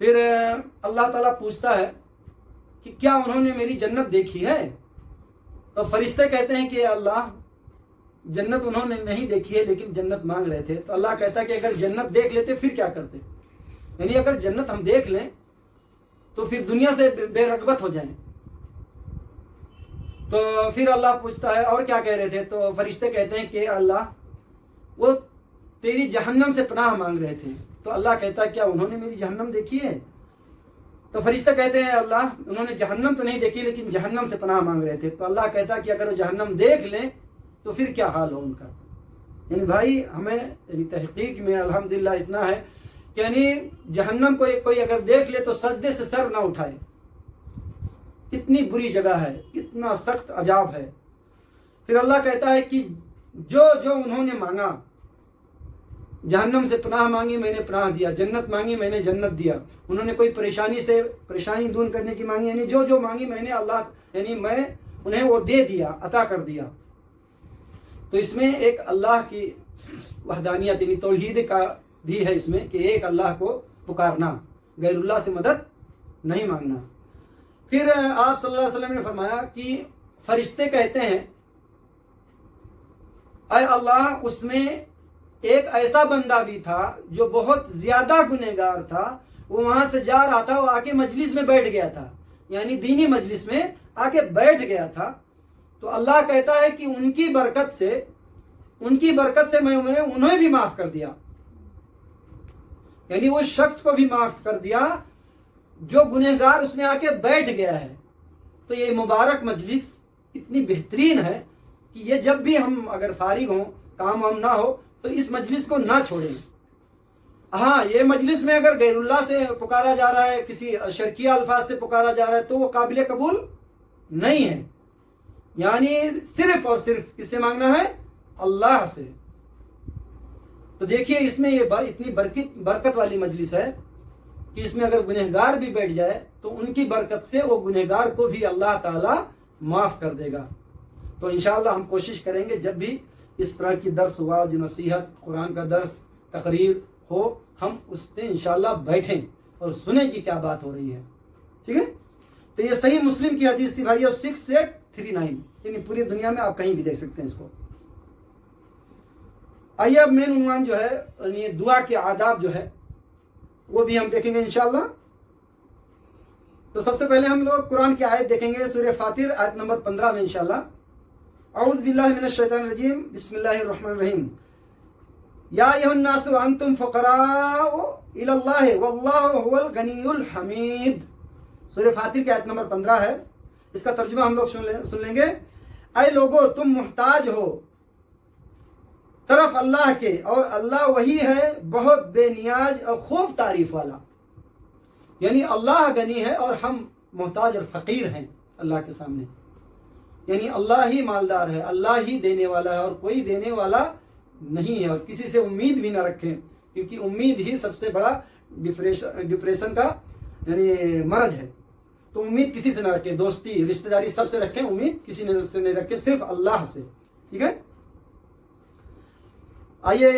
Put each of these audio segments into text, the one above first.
پھر اللہ تعالیٰ پوچھتا ہے کہ کیا انہوں نے میری جنت دیکھی ہے؟ تو فرشتے کہتے ہیں کہ اللہ جنت انہوں نے نہیں دیکھی ہے لیکن جنت مانگ رہے تھے. تو اللہ کہتا ہے کہ اگر جنت دیکھ لیتے پھر کیا کرتے؟ یعنی اگر جنت ہم دیکھ لیں تو پھر دنیا سے بے رغبت ہو جائیں. تو پھر اللہ پوچھتا ہے اور کیا کہہ رہے تھے؟ تو فرشتے کہتے ہیں کہ اللہ وہ تیری جہنم سے پناہ مانگ رہے تھے. تو اللہ کہتا ہے کیا انہوں نے میری جہنم دیکھی ہے؟ تو فرشتے کہتے ہیں اللہ انہوں نے جہنم تو نہیں دیکھی لیکن جہنم سے پناہ مانگ رہے تھے. تو اللہ کہتا ہے کہ اگر وہ جہنم دیکھ لیں تو پھر کیا حال ہو ان کا. یعنی بھائی ہمیں یعنی تحقیق میں الحمدللہ اتنا ہے کہ یعنی جہنم کو کوئی اگر دیکھ لے تو سجدے سے سر نہ اٹھائے. اتنی بری جگہ ہے، اتنا سخت عذاب ہے. پھر اللہ کہتا ہے کہ جو جو انہوں نے مانگا، جہنم سے پناہ مانگی میں نے پناہ دیا، جنت مانگی میں نے جنت دیا. انہوں نے کوئی پریشانی دور کرنے کی مانگی، یعنی جو جو مانگی میں نے اللہ یعنی میں انہیں وہ دے دیا، عطا کر دیا. تو اس میں ایک اللہ کی وحدانیت یعنی توحید کا بھی ہے اس میں کہ ایک اللہ کو پکارنا، غیر اللہ سے مدد نہیں مانگنا. پھر آپ صلی اللہ علیہ وسلم نے فرمایا کہ فرشتے کہتے ہیں اے اللہ اس میں ایک ایسا بندہ بھی تھا جو بہت زیادہ گنہگار تھا، وہ وہاں سے جا رہا تھا، وہ آ کے مجلس میں بیٹھ گیا تھا، یعنی دینی مجلس میں آ کے بیٹھ گیا تھا. تو اللہ کہتا ہے کہ ان کی برکت سے میں انہیں بھی معاف کر دیا. یعنی وہ شخص کو بھی معاف کر دیا جو گنہگار اس میں آ کے بیٹھ گیا ہے. تو یہ مبارک مجلس اتنی بہترین ہے کہ یہ جب بھی ہم اگر فارغ ہوں، کام وام نہ ہو تو اس مجلس کو نہ چھوڑیں. ہاں یہ مجلس میں اگر غیر اللہ سے پکارا جا رہا ہے، کسی شرکیہ الفاظ سے پکارا جا رہا ہے تو وہ قابل قبول نہیں ہے. یعنی صرف اور صرف کس سے مانگنا ہے؟ اللہ سے. تو دیکھیے اس میں یہ اتنی برکت والی مجلس ہے کہ اس میں اگر گنہگار بھی بیٹھ جائے تو ان کی برکت سے وہ گنہگار کو بھی اللہ تعالی معاف کر دے گا. تو انشاءاللہ ہم کوشش کریں گے جب بھی اس طرح کی درس واعظ نصیحت، قرآن کا درس، تقریر ہو، ہم اس پہ انشاءاللہ بیٹھیں اور سنیں کہ کیا بات ہو رہی ہے. ٹھیک ہے؟ تو یہ صحیح مسلم کی حدیث تھی بھائی، 6839، یعنی پوری دنیا میں آپ کہیں بھی دیکھ سکتے ہیں اس کو. آئیے اب مین عنوان جو ہے یعنی دعا کے آداب جو ہے وہ بھی ہم دیکھیں گے انشاءاللہ. تو سب سے پہلے ہم لوگ قرآن کی آیت دیکھیں گے، سورہ فاطر آیت نمبر 15 میں انشاءاللہ. اعوذ باللہ من الشیطان الرجیم، بسم اللہ الرحمن الرحیم. یا ایھا الناس انتم فقراء الی اللہ واللہ هو الغنی الحمید. سورہ فاطر کی آیت نمبر 15 ہے. اس کا ترجمہ ہم لوگ سن لیں گے. اے لوگو تم محتاج ہو طرف اللہ کے، اور اللہ وہی ہے بہت بے نیاز اور خوب تعریف والا. یعنی اللہ غنی ہے اور ہم محتاج اور فقیر ہیں اللہ کے سامنے. یعنی اللہ ہی مالدار ہے، اللہ ہی دینے والا ہے اور کوئی دینے والا نہیں ہے. اور کسی سے امید بھی نہ رکھیں کیونکہ امید ہی سب سے بڑا ڈپریشن کا یعنی مرض ہے. تو امید کسی سے نہ رکھیں، دوستی رشتہ داری سب سے رکھیں، امید کسی سے نہیں رکھیں، صرف اللہ سے. ٹھیک ہے؟ آئیے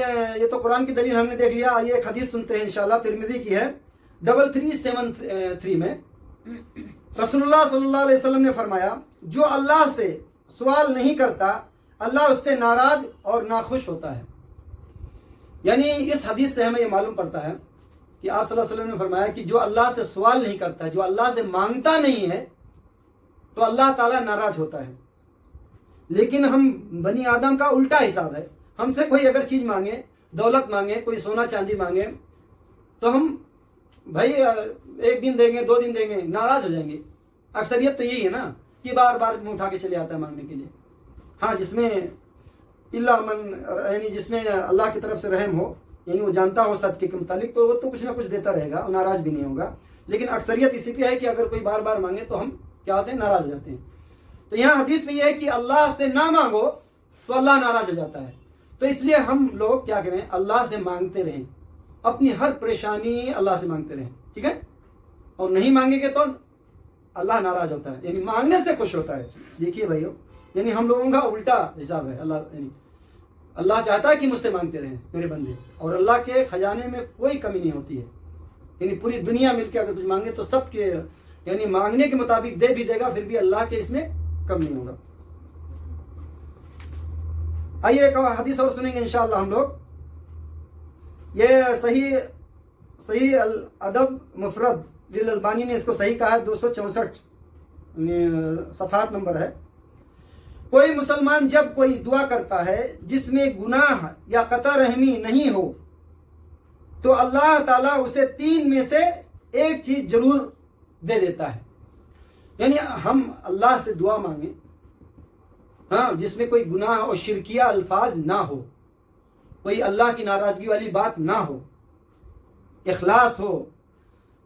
یہ تو قرآن کی دلیل ہم نے دیکھ لیا. آئیے ایک حدیث سنتے ہیں انشاءاللہ، ترمذی کی ہے 3373 میں. رسول اللہ صلی اللہ علیہ وسلم نے فرمایا جو اللہ سے سوال نہیں کرتا اللہ اس سے ناراض اور ناخوش ہوتا ہے. یعنی اس حدیث سے ہمیں یہ معلوم پڑتا ہے کہ آپ صلی اللہ علیہ وسلم نے فرمایا کہ جو اللہ سے سوال نہیں کرتا ہے، جو اللہ سے مانگتا نہیں ہے تو اللہ تعالیٰ ناراض ہوتا ہے. لیکن ہم بنی آدم کا الٹا حساب ہے. ہم سے کوئی اگر چیز مانگے، دولت مانگے، کوئی سونا چاندی مانگے تو ہم بھائی 1 دن دیں گے، 2 دن دیں گے، ناراض ہو جائیں گے. اکثریت تو یہی ہے نا کہ بار بار منہ اٹھا کے چلے آتا ہے مانگنے کے لیے. ہاں جس میں اللہ من یعنی جس میں اللہ کی طرف سے رحم ہو، یعنی وہ جانتا ہو صدقے کے متعلق تو وہ تو کچھ نہ کچھ دیتا رہے گا، ناراض بھی نہیں ہوگا. لیکن اکثریت اسی پہ ہے کہ اگر کوئی بار بار مانگے تو ہم کیا ہوتے ہیں؟ ناراض ہو جاتے ہیں. تو یہاں حدیث میں یہ ہے کہ اللہ سے نہ مانگو تو اللہ ناراض ہو جاتا ہے. تو اس لیے ہم لوگ کیا کریں؟ اللہ سے مانگتے رہیں، اپنی ہر پریشانی اللہ سے مانگتے رہیں. ٹھیک ہے؟ اور نہیں مانگیں گے تو اللہ ناراض ہوتا ہے، یعنی مانگنے سے خوش ہوتا ہے. دیکھیے بھائیو، یعنی ہم لوگوں کا الٹا حساب ہے. اللہ چاہتا ہے کہ مجھ سے مانگتے رہیں میرے بندے، اور اللہ کے خزانے میں کوئی کمی نہیں ہوتی ہے. یعنی پوری دنیا مل کے اگر کچھ مانگے تو سب کے یعنی مانگنے کے مطابق دے بھی دے گا، پھر بھی اللہ کے اس میں کم نہیں ہوگا۔ آئیے ایک حدیث اور سنیں گے انشاءاللہ ہم لوگ۔ یہ صحیح الادب مفرد للالبانی نے اس کو صحیح کہا ہے، 264 صفحات نمبر ہے۔ کوئی مسلمان جب کوئی دعا کرتا ہے جس میں گناہ یا قطع رحمی نہیں ہو تو اللہ تعالیٰ اسے 3 میں سے ایک چیز ضرور دے دیتا ہے۔ یعنی ہم اللہ سے دعا مانگیں ہاں جس میں کوئی گناہ اور شرکیہ الفاظ نہ ہو، کوئی اللہ کی ناراضگی والی بات نہ ہو، اخلاص ہو،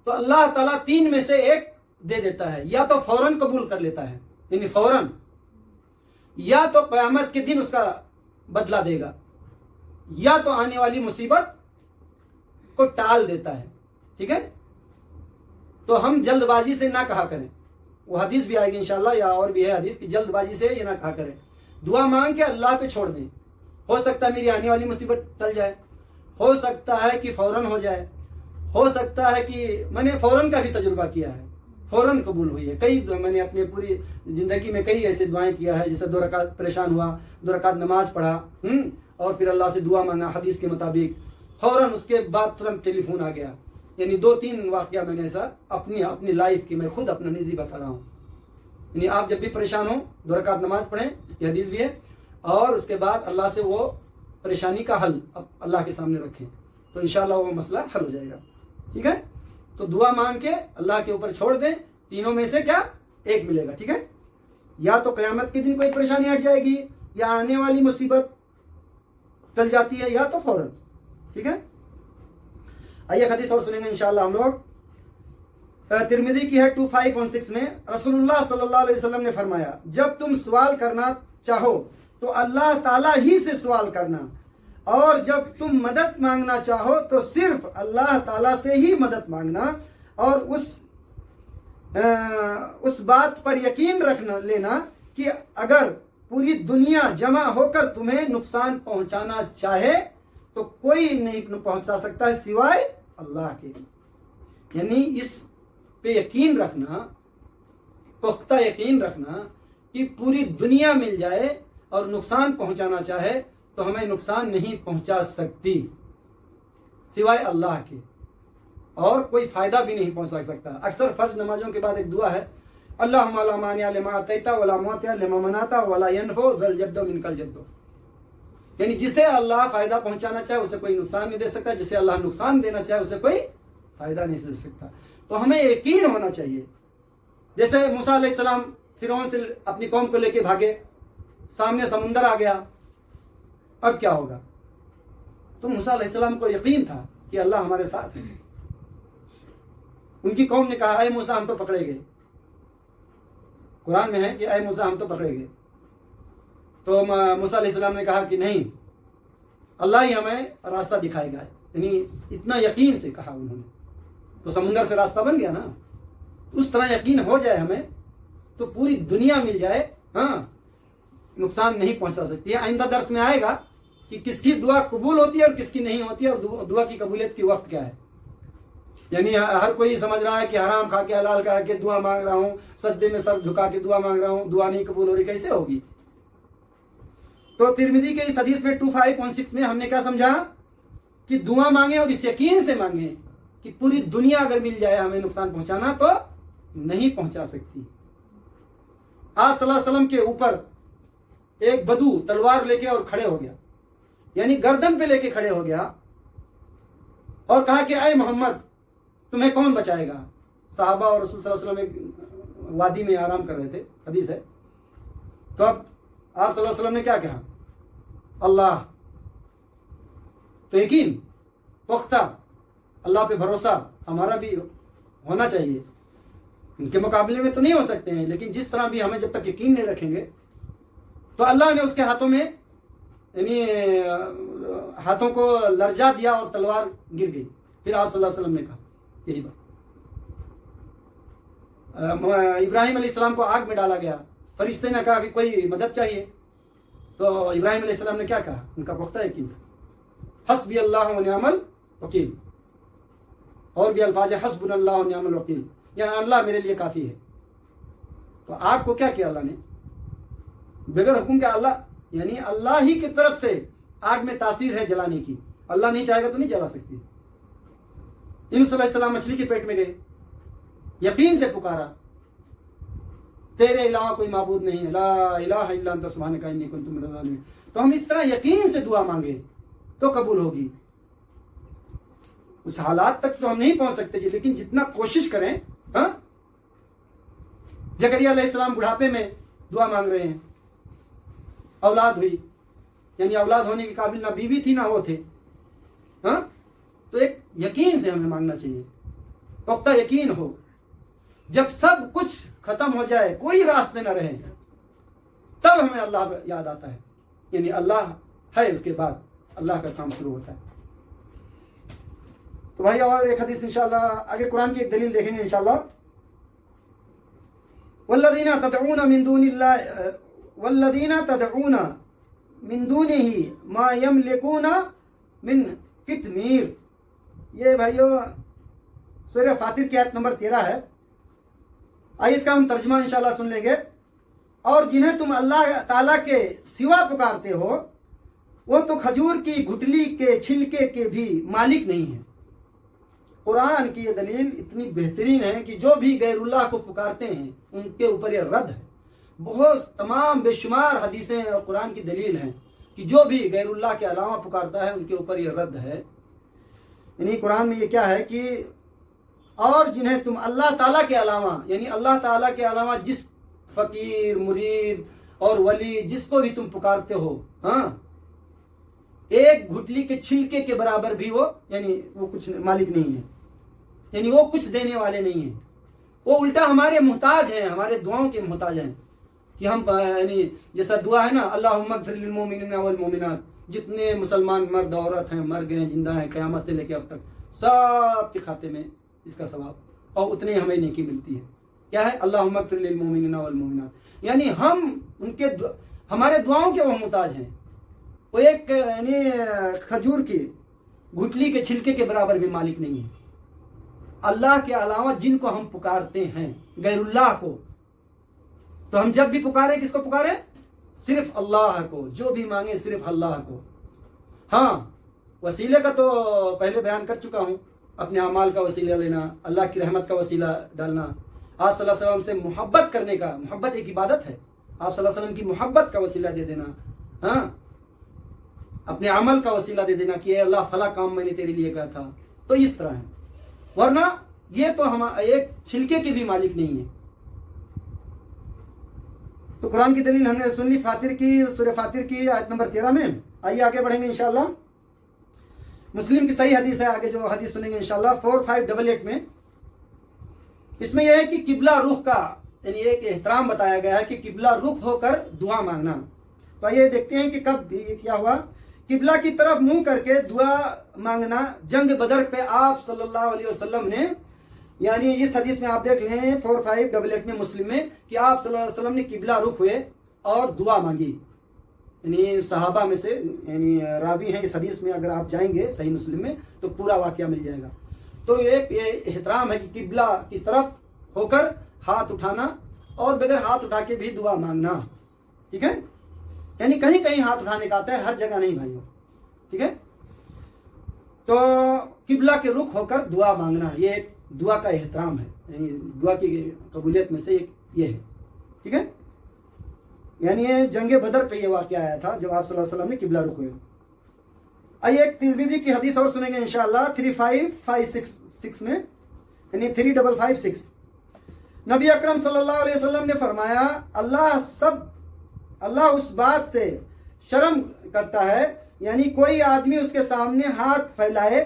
تو اللہ تعالیٰ 3 میں سے ایک دے دیتا ہے۔ یا تو فوراً قبول کر لیتا ہے، یعنی فوراً، یا تو قیامت کے دن اس کا بدلہ دے گا، یا تو آنے والی مصیبت کو ٹال دیتا ہے۔ ٹھیک ہے، تو ہم جلد بازی سے نہ کہا کریں، وہ حدیث بھی آئے گی انشاءاللہ، یا اور بھی ہے حدیث کہ جلد بازی سے یہ نہ کہا کریں، دعا مانگ کے اللہ پہ چھوڑ دیں۔ ہو سکتا ہے میری آنے والی مصیبت ٹل جائے، ہو سکتا ہے کہ فوراً ہو جائے، ہو سکتا ہے کہ میں نے فوراً کا بھی تجربہ کیا ہے، فوراً قبول ہوئی ہے۔ میں نے اپنے پوری زندگی میں کئی ایسے دعائیں کیا ہے، جیسے 2 رکعت پریشان ہوا، 2 رکعت نماز پڑھا اور پھر اللہ سے دعا مانگا حدیث کے مطابق، فوراً اس کے بعد ترنت ٹیلی فون آ گیا۔ یعنی 2-3 واقعہ میں نے ایسا اپنی لائف کی میں خود اپنا نجی بتا رہا ہوں۔ یعنی آپ جب بھی پریشان ہوں 2 رکعت نماز پڑھیں، اس کی حدیث بھی ہے، اور اس کے بعد اللہ سے وہ پریشانی کا حل اللہ کے سامنے رکھیں تو انشاءاللہ وہ مسئلہ حل ہو جائے گا۔ ٹھیک ہے، تو دعا مانگ کے اللہ کے اوپر چھوڑ دیں، تینوں میں سے کیا ایک ملے گا۔ ٹھیک ہے، یا تو قیامت کے دن کوئی پریشانی ہٹ جائے گی، یا آنے والی مصیبت ٹل جاتی ہے، یا تو فوراً۔ ٹھیک ہے، آئیے حدیث اور سنیں گے انشاءاللہ ہم لوگ۔ ترمذی کی ہے 2516 میں، رسول اللہ صلی اللہ علیہ وسلم نے فرمایا، جب تم سوال کرنا چاہو تو اللہ تعالیٰ ہی سے سوال کرنا، اور جب تم مدد مانگنا چاہو تو صرف اللہ تعالیٰ سے ہی مدد مانگنا، اور اس بات پر یقین رکھ لینا کہ اگر پوری دنیا جمع ہو کر تمہیں نقصان پہنچانا چاہے تو کوئی نہیں پہنچا سکتا ہے سوائے اللہ کے۔ یعنی اس پہ یقین رکھنا، پختہ یقین رکھنا کہ پوری دنیا مل جائے اور نقصان پہنچانا چاہے تو ہمیں نقصان نہیں پہنچا سکتی سوائے اللہ کے، اور کوئی فائدہ بھی نہیں پہنچا سکتا۔ اکثر فرض نمازوں کے بعد ایک دعا ہے، اللہم لا مانع لما اعطیت ولا معطی لما منعت ولا ينفع ذا الجد منک الجد۔ یعنی جسے اللہ فائدہ پہنچانا چاہے اسے کوئی نقصان نہیں دے سکتا، جسے اللہ نقصان دینا چاہے اسے کوئی فائدہ نہیں دے سکتا۔ تو ہمیں یقین ہونا چاہیے۔ جیسے موسیٰ علیہ السلام فرعون سے اپنی قوم کو لے کے بھاگے، سامنے سمندر آ گیا، اب کیا ہوگا؟ تو موسیٰ علیہ السلام کو یقین تھا کہ اللہ ہمارے ساتھ ہے۔ ان کی قوم نے کہا، اے موسیٰ ہم تو پکڑے گئے۔ قرآن میں ہے کہ اے موسیٰ ہم تو پکڑے گئے۔ تو موسیٰ علیہ السلام نے کہا کہ نہیں، اللہ ہی ہمیں راستہ دکھائے گا۔ یعنی اتنا یقین سے کہا انہوں نے، تو سمندر سے راستہ بن گیا نا۔ اس طرح یقین ہو جائے ہمیں تو پوری دنیا مل جائے، ہاں نقصان نہیں پہنچا سکتی ہے۔ آئندہ درس میں آئے گا کہ کس کی دعا قبول ہوتی ہے اور کس کی نہیں ہوتی ہے، اور دعا کی قبولیت کی وقت کیا ہے۔ یعنی ہر کوئی سمجھ رہا ہے کہ حرام کھا کے حلال کھا کے دعا مانگ رہا ہوں، سجدے میں سر جھکا کے دعا مانگ رہا ہوں، دعا نہیں قبول ہو رہی، کیسے ہوگی؟ تو ترمذی کے اس حدیث میں 2516 میں ہم نے کیا سمجھا کہ دعا مانگیں اور اس یقین سے مانگیں کہ پوری دنیا اگر مل جائے ہمیں نقصان پہنچانا تو نہیں پہنچا سکتی۔ آپ صلی اللہ علیہ وسلم کے اوپر ایک بدو تلوار لے کے اور کھڑے ہو گیا، یعنی گردن پہ لے کے کھڑے ہو گیا، اور کہا کہ اے محمد تمہیں کون بچائے گا؟ صحابہ اور رسول صلی اللہ علیہ وسلم ایک وادی میں آرام کر رہے تھے، حدیث ہے۔ تو اب آپ صلی اللہ علیہ وسلم نے کیا کہا؟ اللہ۔ تو یقین پختہ، اللہ پہ بھروسہ ہمارا بھی ہونا چاہیے۔ ان کے مقابلے میں تو نہیں ہو سکتے ہیں، لیکن جس طرح بھی ہمیں جب تک یقین نہیں رکھیں گے تو اللہ نے اس کے ہاتھوں میں یعنی ہاتھوں کو لرزا دیا اور تلوار گر گئی۔ پھر آپ صلی اللہ علیہ وسلم نے کہا یہی بات۔ ابراہیم علیہ السلام کو آگ میں ڈالا گیا، فرشتے نے کہا کہ کوئی مدد چاہیے، تو ابراہیم علیہ السلام نے کیا کہا؟ ان کا پختہ یقین تھا، حسبی اللہ و نعم الوکیل۔ اور بھی الفاظ حسبنا اللہ و نعم الوکیل، یعنی اللہ میرے لیے کافی ہے۔ تو آگ کو کیا کیا اللہ نے؟ بغیر حکم کے اللہ، یعنی اللہ ہی کی طرف سے آگ میں تاثیر ہے جلانے کی، اللہ نہیں چاہے گا تو نہیں جلا سکتی۔ یونس علیہ السلام مچھلی کے پیٹ میں گئے، یقین سے پکارا تیرے علاوہ کوئی معبود نہیں ہے، لا الہ الا انت سبحانک انی کنت من الظالمین۔ تو ہم اس طرح یقین سے دعا مانگے تو قبول ہوگی۔ اس حالات تک تو ہم نہیں پہنچ سکتے جی، لیکن جتنا کوشش کریں۔ ہاں، زکریا علیہ السلام بڑھاپے میں دعا مانگ رہے ہیں، اولاد ہوئی، یعنی اولاد ہونے کے قابل نہ بیوی تھی نہ وہ تھے۔ ہاں، تو ایک یقین سے ہمیں مانگنا چاہیے، پختہ یقین ہو۔ جب سب کچھ ختم ہو جائے، کوئی راستے نہ رہے، تب ہمیں اللہ یاد آتا ہے، یعنی اللہ ہے، اس کے بعد اللہ کا کام شروع ہوتا ہے۔ تو بھائی اور ایک حدیث انشاءاللہ آگے قرآن کی ایک دلیل دیکھیں گے انشاءاللہ۔ والذین تدعون من دون اللہ والذین تدعون من دونه ما یملکون من قطمیر، یہ بھائیو سورہ فاطر کی آیت نمبر 13 ہے۔ آئیے اس کا ہم ترجمہ انشاءاللہ سن لیں گے۔ اور جنہیں تم اللہ تعالیٰ کے سوا پکارتے ہو، وہ تو کھجور کی گٹلی کے چھلکے کے بھی مالک نہیں ہیں۔ قرآن کی یہ دلیل اتنی بہترین ہے کہ جو بھی غیر اللہ کو پکارتے ہیں ان کے اوپر یہ رد ہے۔ بہت تمام بے شمار حدیثیں اور قرآن کی دلیل ہیں کہ جو بھی غیر اللہ کے علاوہ پکارتا ہے ان کے اوپر یہ رد ہے۔ یعنی قرآن میں یہ کیا ہے کہ اور جنہیں تم اللہ تعالیٰ کے علاوہ، یعنی اللہ تعالیٰ کے علاوہ جس فقیر، مرید اور ولی جس کو بھی تم پکارتے ہو، ہاں، ایک گھٹلی کے چھلکے کے برابر بھی وہ، یعنی وہ کچھ مالک نہیں ہے، یعنی وہ کچھ دینے والے نہیں ہیں، وہ الٹا ہمارے محتاج ہیں، ہمارے دعاؤں کے محتاج ہیں کہ ہم، یعنی جیسا دعا ہے نا، اللہم اغفر للمؤمنین والمؤمنات، جتنے مسلمان مرد عورت ہیں، مر گئے ہیں، زندہ ہیں، قیامت سے لے کے اب تک سب کے کھاتے میں اس کا ثواب اور اتنے ہمیں نیکی ملتی ہے۔ کیا ہے؟ اللہم اغفر للمؤمنین والمؤمنات، یعنی ہم ان کے ہمارے دعاؤں کے وہ محتاج ہیں۔ وہ ایک یعنی کھجور کی گٹلی کے چھلکے کے برابر بھی مالک نہیں ہے۔ اللہ کے علاوہ جن کو ہم پکارتے ہیں، غیر اللہ کو، تو ہم جب بھی پکارے کس کو پکارے؟ صرف اللہ کو، جو بھی مانگے صرف اللہ کو۔ ہاں، وسیلے کا تو پہلے بیان کر چکا ہوں، اپنے اعمال کا وسیلہ لینا، اللہ کی رحمت کا وسیلہ ڈالنا، آپ صلی اللہ علیہ وسلم سے محبت کرنے کا، محبت ایک عبادت ہے، آپ صلی اللہ علیہ وسلم کی محبت کا وسیلہ دے دینا، ہاں، اپنے عمل کا وسیلہ دے دینا کہ اے اللہ فلاں کام میں نے تیرے لیے کہا تھا۔ تو اس طرح ہے، ورنہ یہ تو ہم ایک چھلکے کے بھی مالک نہیں ہے۔ تو قرآن کی دلیل ہم نے سن لی فاطر کی، سورہ فاطر کی آیت نمبر 13 میں۔ آئیے آگے بڑھیں گے انشاءاللہ۔ مسلم کی صحیح حدیث ہے، آگے جو حدیث سنیں گے انشاءاللہ 4588 میں۔ اس میں یہ ہے کہ قبلہ رخ کا یعنی ایک احترام بتایا گیا ہے کہ قبلہ رخ ہو کر دعا مانگنا۔ تو آئیے دیکھتے ہیں کہ کب یہ کیا ہوا۔ قبلہ کی طرف منہ کر کے دعا مانگنا جنگ بدر پہ آپ صلی اللہ علیہ وسلم نے، یعنی اس حدیث میں آپ دیکھ لیں 4588 میں مسلم میں کہ آپ صلی اللہ علیہ وسلم نے قبلہ رخ ہوئے اور دعا مانگی۔ یعنی صحابہ میں سے یعنی راوی ہیں اس حدیث میں، اگر آپ جائیں گے صحیح مسلم میں تو پورا واقعہ مل جائے گا۔ تو ایک یہ احترام ہے کہ قبلہ کی طرف ہو کر ہاتھ اٹھانا اور بغیر ہاتھ اٹھا کے بھی دعا مانگنا، ٹھیک ہے؟ یعنی کہیں کہیں ہاتھ اٹھانے کا آتا ہے، ہر جگہ نہیں بھائیوں، ٹھیک ہے؟ تو قبلہ کے رخ ہو کر دعا مانگنا یہ ایک دعا کا احترام ہے، یعنی دعا کی قبولیت میں سے ایک یہ ہے، ٹھیک ہے؟ یعنی یہ جنگ بدر پہ یہ واقعہ آیا تھا جب آپ صلی اللہ علیہ وسلم نے قبلہ رخ ہوئے۔ آئیے ایک ترمذی کی حدیث اور سنیں گے انشاءاللہ 3556 میں، یعنی 3556۔ نبی اکرم صلی اللہ علیہ وسلم نے فرمایا، اللہ اس بات سے شرم کرتا ہے، یعنی کوئی آدمی اس کے سامنے ہاتھ پھیلائے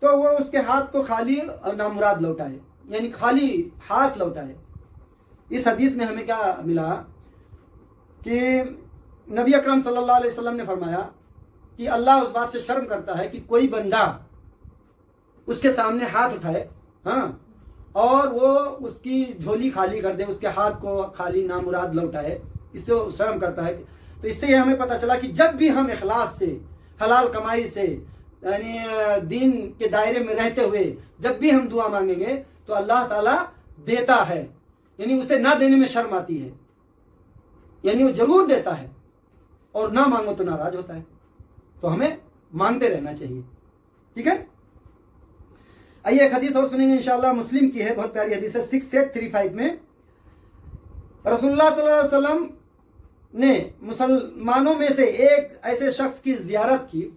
تو وہ اس کے ہاتھ کو خالی اور نامراد لوٹائے، یعنی خالی ہاتھ لوٹائے۔ اس حدیث میں ہمیں کیا ملا کہ نبی اکرم صلی اللہ علیہ وسلم نے فرمایا کہ اللہ اس بات سے شرم کرتا ہے کہ کوئی بندہ اس کے سامنے ہاتھ اٹھائے، ہاں، اور وہ اس کی جھولی خالی کر دے، اس کے ہاتھ کو خالی نامراد لوٹائے، اس سے وہ شرم کرتا ہے۔ تو اس سے یہ ہمیں پتہ چلا کہ جب بھی ہم اخلاص سے، حلال کمائی سے یعنی دین کے دائرے میں رہتے ہوئے جب بھی ہم دعا مانگیں گے تو اللہ تعالیٰ دیتا ہے، یعنی اسے نہ دینے میں شرم آتی ہے، یعنی وہ ضرور دیتا ہے، اور نہ مانگو تو ناراض ہوتا ہے، تو ہمیں مانگتے رہنا چاہیے. ٹھیک ہے. آئیے ایک حدیث اور سنیں گے انشاءاللہ، مسلم کی ہے، بہت پیاری حدیث ہے. 6835 میں رسول اللہ صلی اللہ علیہ وسلم نے مسلمانوں میں سے ایک ایسے شخص کی زیارت کی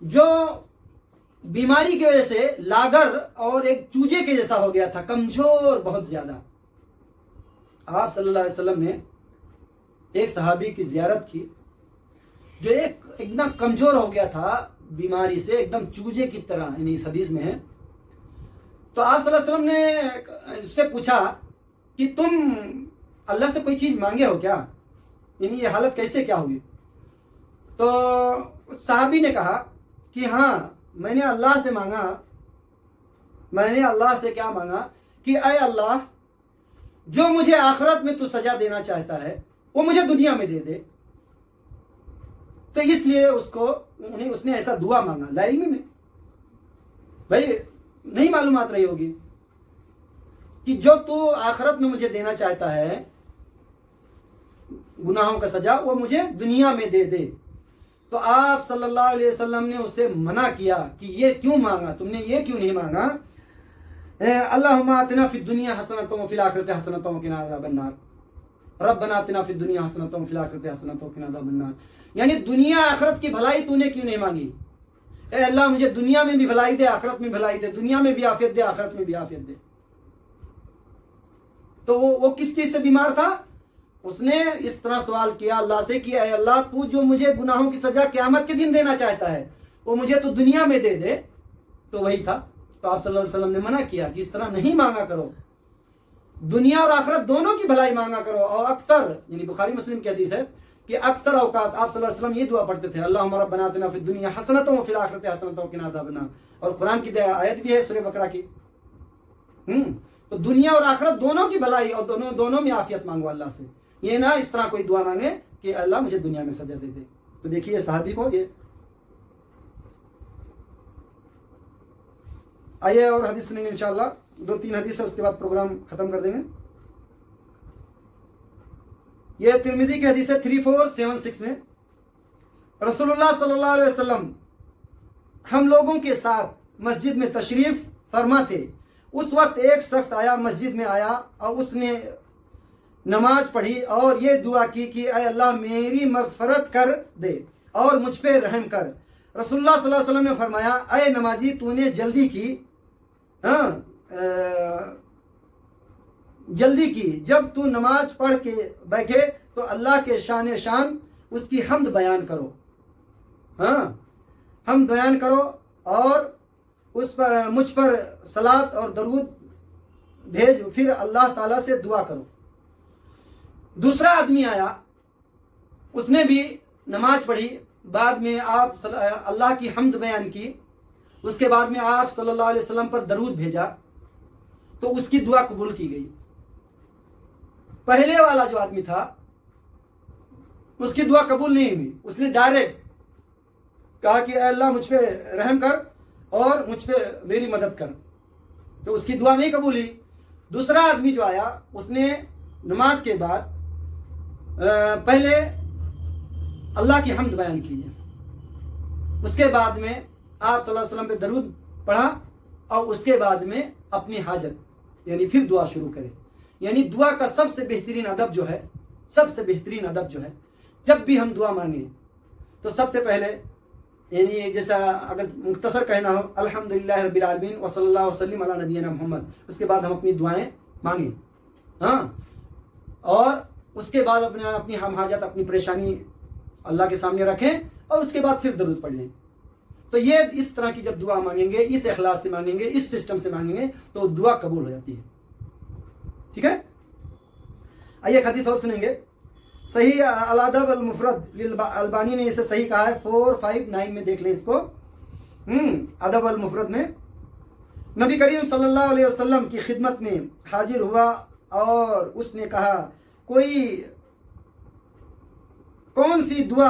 جو بیماری کی وجہ سے لاغر اور ایک چوجے کے جیسا ہو گیا تھا، کمزور بہت زیادہ. آپ صلی اللہ علیہ وسلم نے ایک صحابی کی زیارت کی جو ایک اتنا کمزور ہو گیا تھا بیماری سے، ایک دم چوجے کی طرح، یعنی اس حدیث میں ہے. تو آپ صلی اللہ علیہ وسلم نے اس سے پوچھا کہ تم اللہ سے کوئی چیز مانگے ہو کیا، یعنی یہ حالت کیسے کیا ہوئی؟ تو صحابی نے کہا کہ ہاں میں نے اللہ سے مانگا. میں نے اللہ سے کیا مانگا کہ اے اللہ، جو مجھے آخرت میں تو سزا دینا چاہتا ہے وہ مجھے دنیا میں دے دے. تو اس لیے اس نے ایسا دعا مانگا لا علمی میں. بھائی نہیں معلومات رہی ہوگی کہ جو تو آخرت میں مجھے دینا چاہتا ہے گناہوں کا سزا، وہ مجھے دنیا میں دے دے. تو آپ صلی اللہ علیہ وسلم نے اسے منع کیا کہ یہ کیوں مانگا، تم نے یہ کیوں نہیں مانگا؟ اللہم آتنا فی الدنیا حسنۃ وفی الآخرۃ حسنۃ وقنا عذاب النار، ربنا آتنا فی الدنیا حسنۃ وفی الآخرۃ حسنۃ وقنا عذاب النار. یعنی دنیا آخرت کی بھلائی تو نے کیوں نہیں مانگی؟ اے اللہ مجھے دنیا میں بھی بھلائی دے، آخرت میں بھلائی دے، دنیا میں بھی عافیت دے، آخرت میں بھی عافیت دے. تو وہ کس چیز سے بیمار تھا؟ اس نے اس طرح سوال کیا اللہ سے کہ اے اللہ، تو جو مجھے گناہوں کی سزا قیامت کے دن دینا چاہتا ہے وہ مجھے تو دنیا میں دے دے. تو وہی تھا. تو آپ صلی اللہ علیہ وسلم نے منع کیا کہ اس طرح نہیں مانگا کرو، دنیا اور آخرت دونوں کی بھلائی مانگا کرو. اور اکثر، یعنی بخاری مسلم کی حدیث ہے کہ اکثر اوقات آپ صلی اللہ علیہ وسلم یہ دعا پڑھتے تھے، اللہم ربنا آتنا فی الدنیا حسنۃ وفی الآخرۃ حسنۃ وقنا عذاب النار. اور قرآن کی آیت بھی ہے سورہ بقرہ کی. تو دنیا اور آخرت دونوں کی بھلائی اور دونوں میں عافیت مانگو اللہ سے. یہ نہ اس طرح کوئی دعا مانگے کہ اللہ مجھے دنیا میں سزا دے دے. تو دیکھیے صحابی کو یہ. آئیے اور حدیث سنیں گے انشاءاللہ، 2-3 حدیث ہے، اس کے بعد پروگرام ختم کر دیں گے. یہ ترمذی کی حدیث ہے 3476 میں. رسول اللہ صلی اللہ علیہ وسلم ہم لوگوں کے ساتھ مسجد میں تشریف فرما تھے. اس وقت ایک شخص آیا، مسجد میں آیا اور اس نے نماز پڑھی اور یہ دعا کی کہ اے اللہ میری مغفرت کر دے اور مجھ پہ رحم کر. رسول اللہ صلی اللہ علیہ وسلم نے فرمایا اے نمازی، تو نے جلدی کی، جلدی کی. جب تو نماز پڑھ کے بیٹھے تو اللہ کے شان اس کی حمد بیان کرو، حمد بیان کرو اور اس پر مجھ پر صلاۃ اور درود بھیج، پھر اللہ تعالیٰ سے دعا کرو. دوسرا آدمی آیا، اس نے بھی نماز پڑھی، بعد میں آپ اللہ کی حمد بیان کی، اس کے بعد میں آپ صلی اللہ علیہ وسلم پر درود بھیجا تو اس کی دعا قبول کی گئی. پہلے والا جو آدمی تھا اس کی دعا قبول نہیں ہوئی. اس نے ڈائریکٹ کہا کہ اے اللہ مجھ پہ رحم کر اور مجھ پہ میری مدد کر، تو اس کی دعا نہیں قبول ہوئی. دوسرا آدمی جو آیا اس نے نماز کے بعد پہلے اللہ کی حمد بیان کی ہے، اس کے بعد میں آپ صلی اللہ علیہ وسلم پہ درود پڑھا اور اس کے بعد میں اپنی حاجت یعنی پھر دعا شروع کرے. یعنی دعا کا سب سے بہترین ادب جو ہے، جب بھی ہم دعا مانگیں تو سب سے پہلے، یعنی جیسا اگر مختصر کہنا ہو، الحمدللہ رب العالمین وصلی اللہ وسلم علی نبینا محمد، اس کے بعد ہم اپنی دعائیں مانگیں، اور اس کے بعد اپنی ہم حاجت، اپنی پریشانی اللہ کے سامنے رکھیں اور اس کے بعد پھر درود پڑھ لیں. تو یہ اس طرح کی جب دعا مانگیں گے، اس اخلاص سے مانگیں گے، اس سسٹم سے مانگیں گے تو دعا قبول ہو جاتی ہے. ٹھیک ہے. آئیے ایک حدیث اور سنیں گے. صحیح الادب المفرد البانی نے اسے صحیح کہا ہے، 459 میں دیکھ لیں اس کو. ادب المفرد میں نبی کریم صلی اللہ علیہ وسلم کی خدمت میں حاضر ہوا اور اس نے کہا کون سی دعا